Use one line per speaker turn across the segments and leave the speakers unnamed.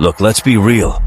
Look, let's be real.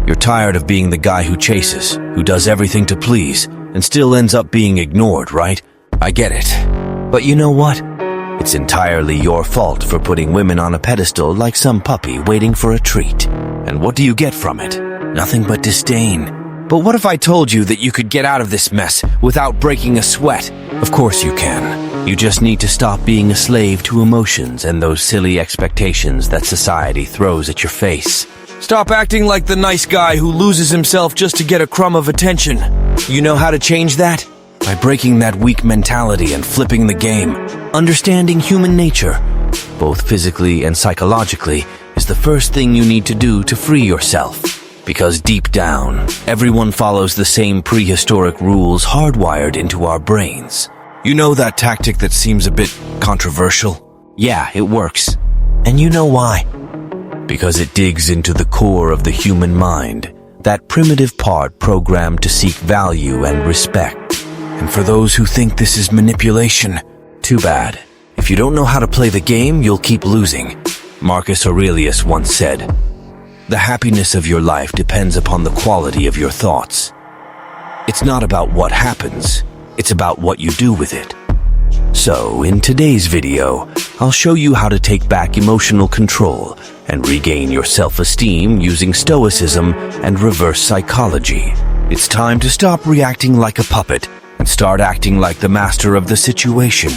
You're tired of being the guy who chases, who does everything to please, and still ends up being ignored, right? I get it. But you know what? It's entirely your fault for putting women on a pedestal like some puppy waiting for a treat. And what do you get from it? Nothing but disdain. But what if I told you that you could get out of this mess without breaking a sweat? Of course you can. You just need to stop being a slave to emotions and those silly expectations that society throws at your face. Stop acting like the nice guy who loses himself just to get a crumb of attention. You know how to change that? By breaking that weak mentality and flipping the game. Understanding human nature, both physically and psychologically, is the first thing you need to do to free yourself. Because deep down, everyone follows the same prehistoric rules hardwired into our brains. You know that tactic that seems a bit controversial? Yeah, it works. And you know why? Because it digs into the core of the human mind, that primitive part programmed to seek value and respect. And for those who think this is manipulation, too bad. If you don't know how to play the game, you'll keep losing. Marcus Aurelius once said, "The happiness of your life depends upon the quality of your thoughts." It's not about what happens, it's about what you do with it. So, in today's video, I'll show you how to take back emotional control and regain your self-esteem using stoicism and reverse psychology. It's time to stop reacting like a puppet and start acting like the master of the situation.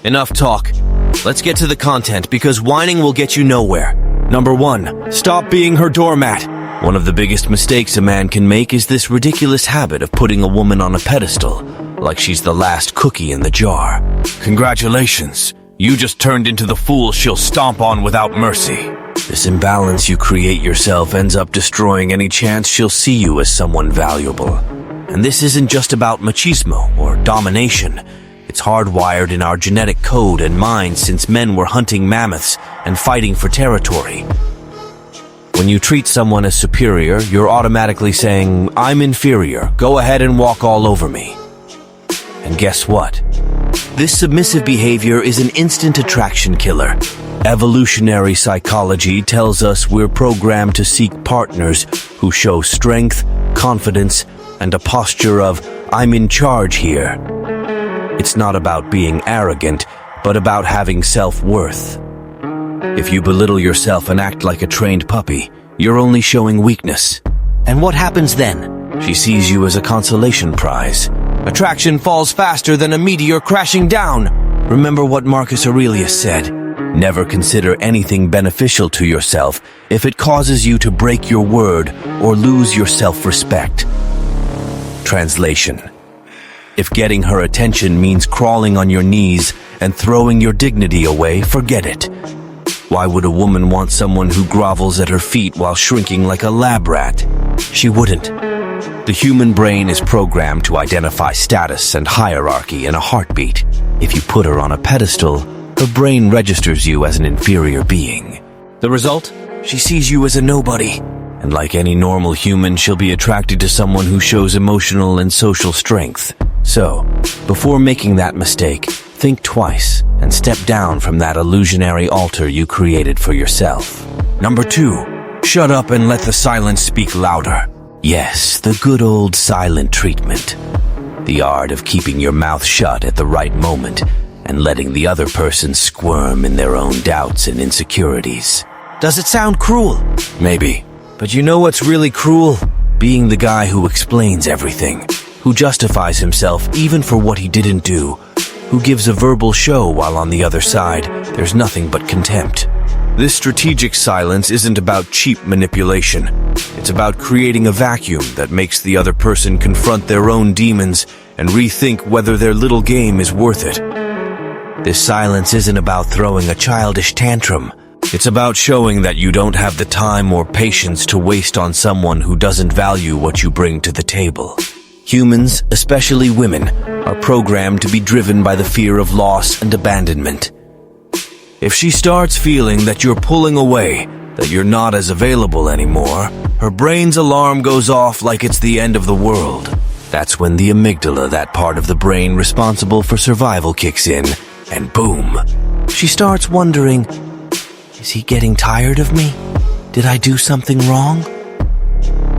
Enough talk. Let's get to the content because whining will get you nowhere. Number 1, stop being her doormat. One of the biggest mistakes a man can make is this ridiculous habit of putting a woman on a pedestal, like she's the last cookie in the jar. Congratulations, you just turned into the fool she'll stomp on without mercy. This imbalance you create yourself ends up destroying any chance she'll see you as someone valuable. And this isn't just about machismo or domination. It's hardwired in our genetic code and mind since men were hunting mammoths and fighting for territory. When you treat someone as superior, you're automatically saying, "I'm inferior, go ahead and walk all over me." And guess what? This submissive behavior is an instant attraction killer. Evolutionary psychology tells us we're programmed to seek partners who show strength, confidence, and a posture of, "I'm in charge here." It's not about being arrogant, but about having self-worth. If you belittle yourself and act like a trained puppy, you're only showing weakness. And what happens then? She sees you as a consolation prize. Attraction falls faster than a meteor crashing down. Remember what Marcus Aurelius said. Never consider anything beneficial to yourself if it causes you to break your word or lose your self-respect. Translation: if getting her attention means crawling on your knees and throwing your dignity away, forget it. Why would a woman want someone who grovels at her feet while shrinking like a lab rat? She wouldn't. The human brain is programmed to identify status and hierarchy in a heartbeat. If you put her on a pedestal, her brain registers you as an inferior being. The result? She sees you as a nobody. And like any normal human, she'll be attracted to someone who shows emotional and social strength. So, before making that mistake, think twice and step down from that illusionary altar you created for yourself. Number 2, shut up and let the silence speak louder. Yes, the good old silent treatment. The art of keeping your mouth shut at the right moment and letting the other person squirm in their own doubts and insecurities. Does it sound cruel? Maybe. But you know what's really cruel? Being the guy who explains everything, who justifies himself even for what he didn't do, who gives a verbal show while on the other side, there's nothing but contempt. This strategic silence isn't about cheap manipulation. It's about creating a vacuum that makes the other person confront their own demons and rethink whether their little game is worth it. This silence isn't about throwing a childish tantrum. It's about showing that you don't have the time or patience to waste on someone who doesn't value what you bring to the table. Humans, especially women, are programmed to be driven by the fear of loss and abandonment. If she starts feeling that you're pulling away, that you're not as available anymore, her brain's alarm goes off like it's the end of the world. That's when the amygdala, that part of the brain responsible for survival, kicks in, and boom, she starts wondering, is he getting tired of me? Did I do something wrong?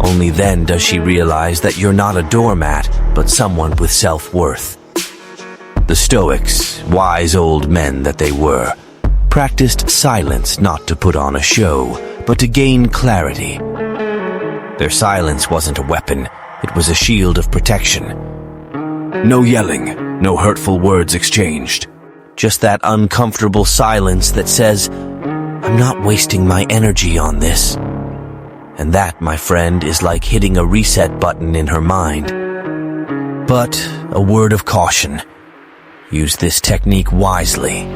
Only then does she realize that you're not a doormat, but someone with self-worth. The Stoics, wise old men that they were, practiced silence not to put on a show, but to gain clarity. Their silence wasn't a weapon, it was a shield of protection. No yelling, no hurtful words exchanged. Just that uncomfortable silence that says, I'm not wasting my energy on this. And that, my friend, is like hitting a reset button in her mind. But a word of caution. Use this technique wisely.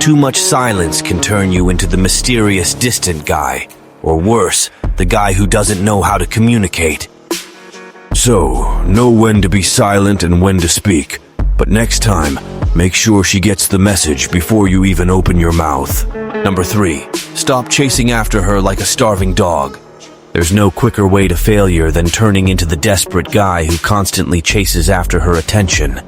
Too much silence can turn you into the mysterious distant guy, or worse, the guy who doesn't know how to communicate. So, know when to be silent and when to speak. But next time, make sure she gets the message before you even open your mouth. Number 3, stop chasing after her like a starving dog. There's no quicker way to failure than turning into the desperate guy who constantly chases after her attention.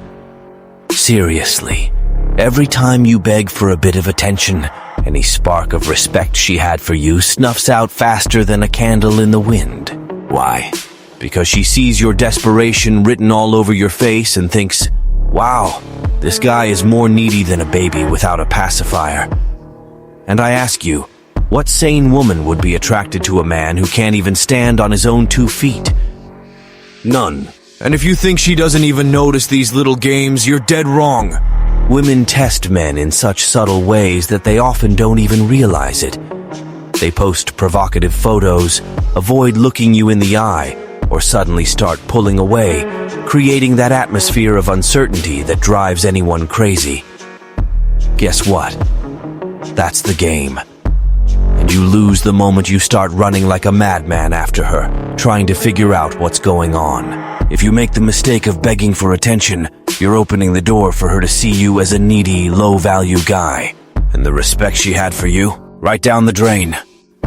Seriously, every time you beg for a bit of attention, any spark of respect she had for you snuffs out faster than a candle in the wind. Why? Because she sees your desperation written all over your face and thinks, wow, this guy is more needy than a baby without a pacifier. And I ask you, what sane woman would be attracted to a man who can't even stand on his own 2 feet? None. And if you think she doesn't even notice these little games, you're dead wrong. Women test men in such subtle ways that they often don't even realize it. They post provocative photos, avoid looking you in the eye, or suddenly start pulling away, creating that atmosphere of uncertainty that drives anyone crazy. Guess what? That's the game. And you lose the moment you start running like a madman after her, trying to figure out what's going on. If you make the mistake of begging for attention, you're opening the door for her to see you as a needy, low-value guy. And the respect she had for you, right down the drain.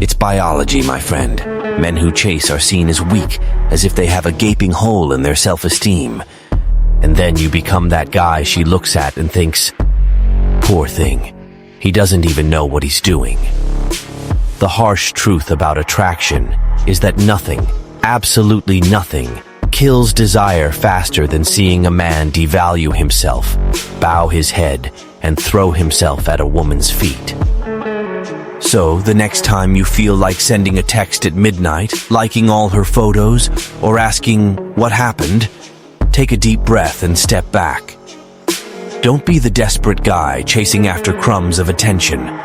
It's biology, my friend. Men who chase are seen as weak, as if they have a gaping hole in their self-esteem. And then you become that guy she looks at and thinks, poor thing, he doesn't even know what he's doing. The harsh truth about attraction is that nothing, absolutely nothing, kills desire faster than seeing a man devalue himself, bow his head, and throw himself at a woman's feet. So, the next time you feel like sending a text at midnight, liking all her photos, or asking, what happened? Take a deep breath and step back. Don't be the desperate guy chasing after crumbs of attention.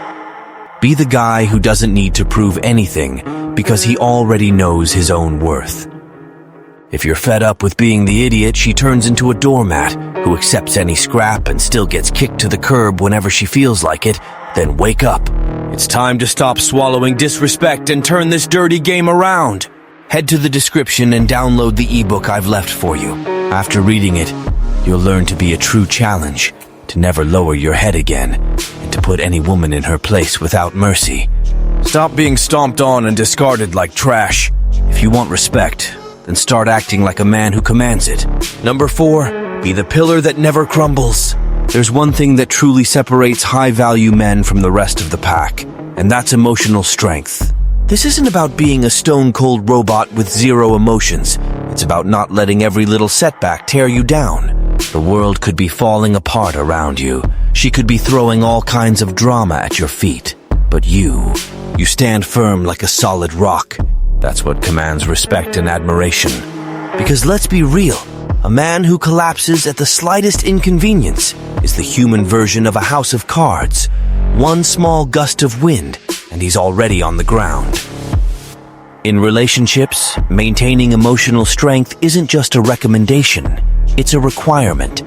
Be the guy who doesn't need to prove anything because he already knows his own worth. If you're fed up with being the idiot she turns into a doormat who accepts any scrap and still gets kicked to the curb whenever she feels like it, then wake up. It's time to stop swallowing disrespect and turn this dirty game around. Head to the description and download the ebook I've left for you. After reading it, you'll learn to be a true challenge, to never lower your head again, and to put any woman in her place without mercy. Stop being stomped on and discarded like trash. If you want respect, then start acting like a man who commands it. Number 4, be the pillar that never crumbles. There's one thing that truly separates high-value men from the rest of the pack, and that's emotional strength. This isn't about being a stone-cold robot with zero emotions. It's about not letting every little setback tear you down. The world could be falling apart around you. She could be throwing all kinds of drama at your feet. But you stand firm like a solid rock. That's what commands respect and admiration. Because let's be real, a man who collapses at the slightest inconvenience is the human version of a house of cards. One small gust of wind, and he's already on the ground. In relationships, maintaining emotional strength isn't just a recommendation, it's a requirement.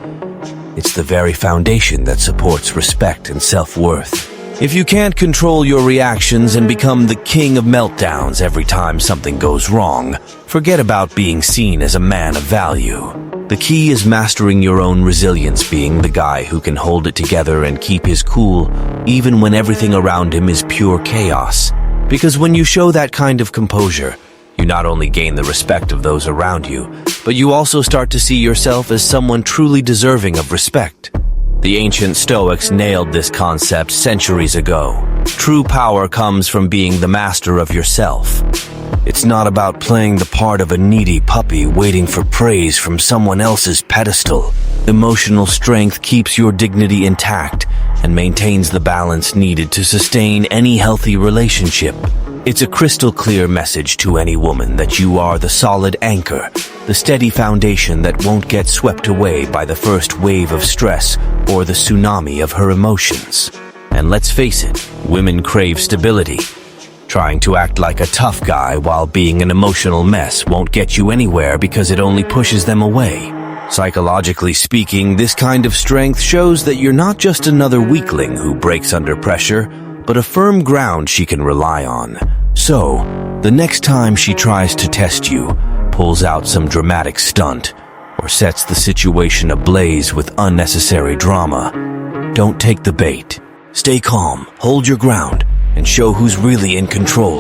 It's the very foundation that supports respect and self-worth. If you can't control your reactions and become the king of meltdowns every time something goes wrong, forget about being seen as a man of value. The key is mastering your own resilience, being the guy who can hold it together and keep his cool, even when everything around him is pure chaos. Because when you show that kind of composure, you not only gain the respect of those around you, but you also start to see yourself as someone truly deserving of respect. The ancient Stoics nailed this concept centuries ago. True power comes from being the master of yourself. It's not about playing the part of a needy puppy waiting for praise from someone else's pedestal. Emotional strength keeps your dignity intact and maintains the balance needed to sustain any healthy relationship. It's a crystal clear message to any woman that you are the solid anchor, the steady foundation that won't get swept away by the first wave of stress or the tsunami of her emotions. And let's face it, women crave stability. Trying to act like a tough guy while being an emotional mess won't get you anywhere because it only pushes them away. Psychologically speaking, this kind of strength shows that you're not just another weakling who breaks under pressure, but a firm ground she can rely on. So, the next time she tries to test you, pulls out some dramatic stunt, or sets the situation ablaze with unnecessary drama, don't take the bait. Stay calm, hold your ground, and show who's really in control.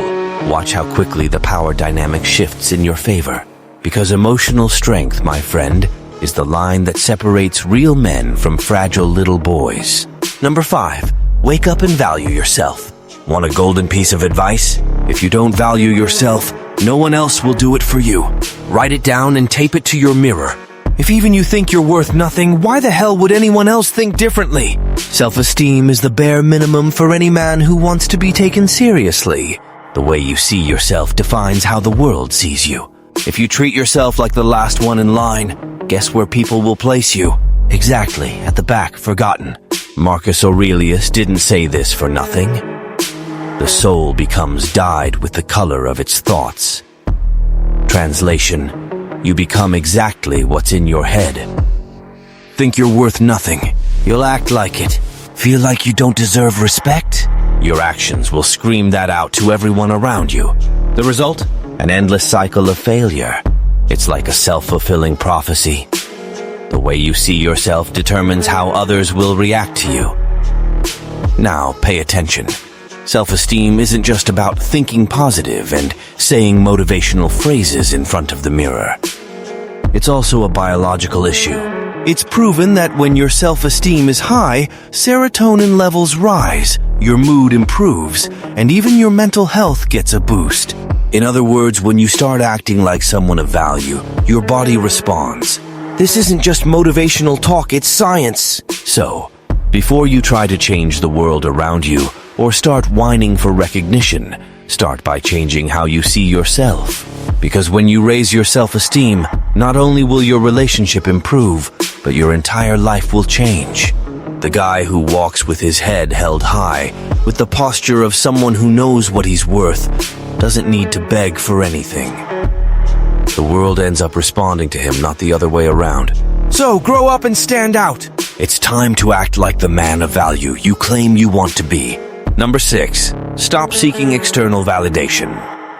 Watch how quickly the power dynamic shifts in your favor. Because emotional strength, my friend, is the line that separates real men from fragile little boys. Number 5. Wake up and value yourself. Want a golden piece of advice? If you don't value yourself, no one else will do it for you. Write it down and tape it to your mirror. If even you think you're worth nothing, why the hell would anyone else think differently? Self-esteem is the bare minimum for any man who wants to be taken seriously. The way you see yourself defines how the world sees you. If you treat yourself like the last one in line, guess where people will place you? Exactly, at the back, forgotten. Marcus Aurelius didn't say this for nothing. The soul becomes dyed with the color of its thoughts. Translation: you become exactly what's in your head. Think you're worth nothing. You'll act like it. Feel like you don't deserve respect? Your actions will scream that out to everyone around you. The result? An endless cycle of failure. It's like a self-fulfilling prophecy. The way you see yourself determines how others will react to you. Now, pay attention. Self-esteem isn't just about thinking positive and saying motivational phrases in front of the mirror. It's also a biological issue. It's proven that when your self-esteem is high, serotonin levels rise, your mood improves, and even your mental health gets a boost. In other words, when you start acting like someone of value, your body responds. This isn't just motivational talk, it's science. So, before you try to change the world around you or start whining for recognition, start by changing how you see yourself. Because when you raise your self-esteem, not only will your relationship improve, but your entire life will change. The guy who walks with his head held high, with the posture of someone who knows what he's worth, doesn't need to beg for anything. The world ends up responding to him, not the other way around. So, grow up and stand out. It's time to act like the man of value you claim you want to be. Number 6. Stop seeking external validation.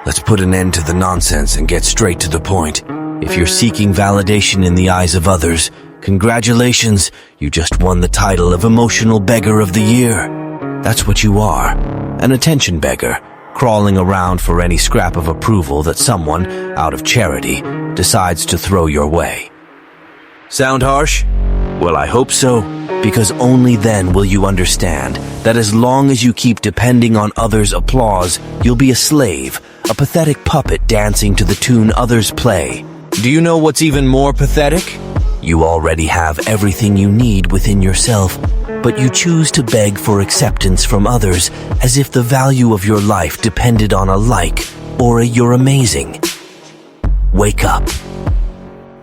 Let's put an end to the nonsense and get straight to the point. If you're seeking validation in the eyes of others, congratulations, you just won the title of Emotional Beggar of the Year. That's what you are, an attention beggar, crawling around for any scrap of approval that someone, out of charity, decides to throw your way. Sound harsh? Well, I hope so, because only then will you understand that as long as you keep depending on others' applause, you'll be a slave, a pathetic puppet dancing to the tune others play. Do you know what's even more pathetic? You already have everything you need within yourself, but you choose to beg for acceptance from others as if the value of your life depended on a like or a "you're amazing." Wake up.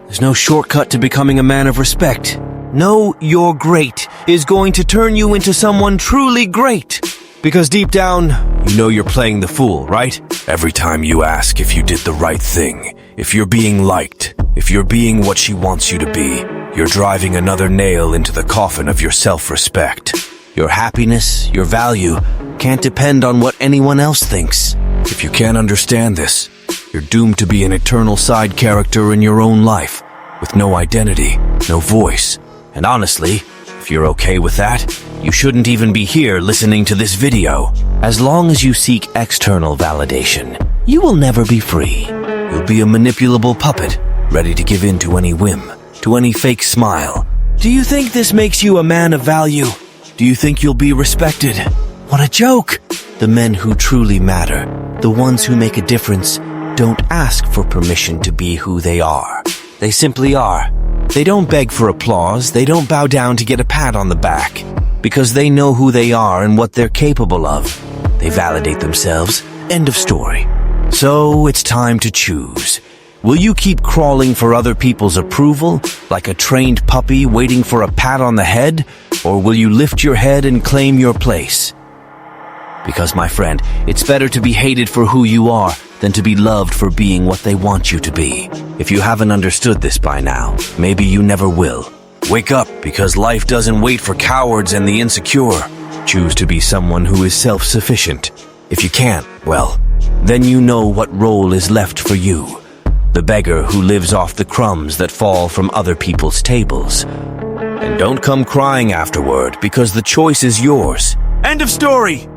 There's no shortcut to becoming a man of respect. No, "you're great" is going to turn you into someone truly great. Because deep down, you know you're playing the fool, right? Every time you ask if you did the right thing, if you're being liked, if you're being what she wants you to be, you're driving another nail into the coffin of your self-respect. Your happiness, your value, can't depend on what anyone else thinks. If you can't understand this, you're doomed to be an eternal side character in your own life, with no identity, no voice. And honestly, if you're okay with that, you shouldn't even be here listening to this video. As long as you seek external validation, you will never be free. You'll be a manipulable puppet, ready to give in to any whim, to any fake smile, Do you think this makes you a man of value? Do you think you'll be respected? What a joke! The men who truly matter, the ones who make a difference, don't ask for permission to be who they are. They simply are. They don't beg for applause, they don't bow down to get a pat on the back, because they know who they are and what they're capable of. They validate themselves. End of story. So it's time to choose. Will you keep crawling for other people's approval, like a trained puppy waiting for a pat on the head, or will you lift your head and claim your place? Because, my friend, it's better to be hated for who you are than to be loved for being what they want you to be. If you haven't understood this by now, maybe you never will. Wake up, because life doesn't wait for cowards and the insecure. Choose to be someone who is self-sufficient. If you can't, well, then you know what role is left for you. The beggar who lives off the crumbs that fall from other people's tables. And don't come crying afterward, because the choice is yours. End of story!